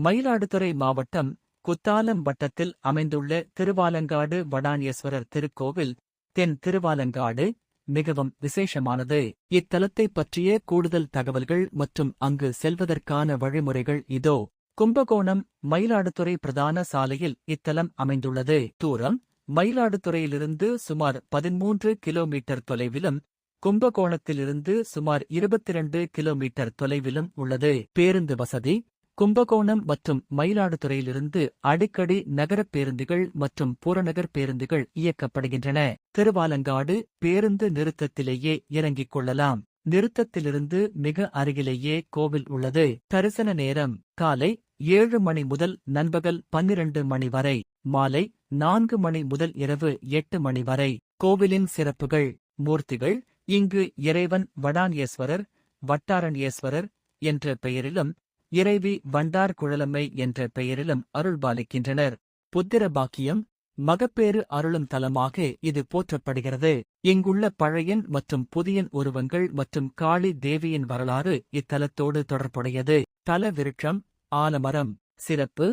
மயிலாடுதுறை மாவட்டம் குத்தாலம் வட்டத்தில் அமைந்துள்ள திருவாலங்காடு வடான்யேஸ்வரர் திருக்கோவில் தென் திருவாலங்காடு மிகவும் விசேஷமானது. இத்தலத்தைப் பற்றிய கூடுதல் தகவல்கள் மற்றும் அங்கு செல்வதற்கான வழிமுறைகள் இதோ. கும்பகோணம் மயிலாடுதுறை பிரதான சாலையில் இத்தலம் அமைந்துள்ளது. தூரம் மயிலாடுதுறையிலிருந்து சுமார் 13 கிலோமீட்டர் தொலைவிலும் கும்பகோணத்திலிருந்து சுமார் 22 கிலோமீட்டர் தொலைவிலும் உள்ளது. பேருந்து வசதி கும்பகோணம் மற்றும் மயிலாடுதுறையிலிருந்து அடிக்கடி நகரப் பேருந்துகள் மற்றும் புறநகர் பேருந்துகள் இயக்கப்படுகின்றன. திருவாலங்காடு பேருந்து நிறுத்தத்திலேயே இறங்கிக் கொள்ளலாம். நிறுத்தத்திலிருந்து மிக அருகிலேயே கோவில் உள்ளது. தரிசன நேரம் காலை 7 மணி முதல் நண்பகல் 12 மணி வரை, மாலை 4 மணி முதல் இரவு 8 மணி வரை. கோவிலின் சிறப்புகள் மூர்த்திகள் இங்கு இறைவன் வடான்யேஸ்வரர், வட்டாரண்யேஸ்வரர் என்ற பெயரிலும் இறைவி வண்டார் குழலம்மை என்ற பெயரிலும் அருள்பாலிக்கின்றனர். புத்திர பாக்கியம் மகப்பேறு அருளும் தலமாக இது போற்றப்படுகிறது. இங்குள்ள பழையன் மற்றும் புதியன் உருவங்கள் மற்றும் காளி தேவியின் வரலாறு இத்தலத்தோடு தொடர்புடையது. தல விருட்சம் ஆலமரம். சிறப்பு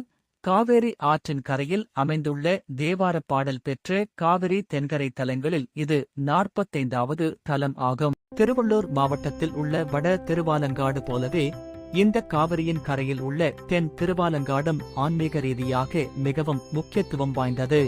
காவேரி ஆற்றின் கரையில் அமைந்துள்ள தேவார பாடல் பெற்ற காவிரி தென்கரை தலங்களில் இது 45வது தலம் ஆகும். திருவள்ளூர் மாவட்டத்தில் உள்ள வட திருவாலங்காடு போலவே இந்த காவிரியின் கரையில் உள்ள தென் திருவாலங்காடும் ஆன்மீக ரீதியாக மிகவும் முக்கியத்துவம் வாய்ந்தது.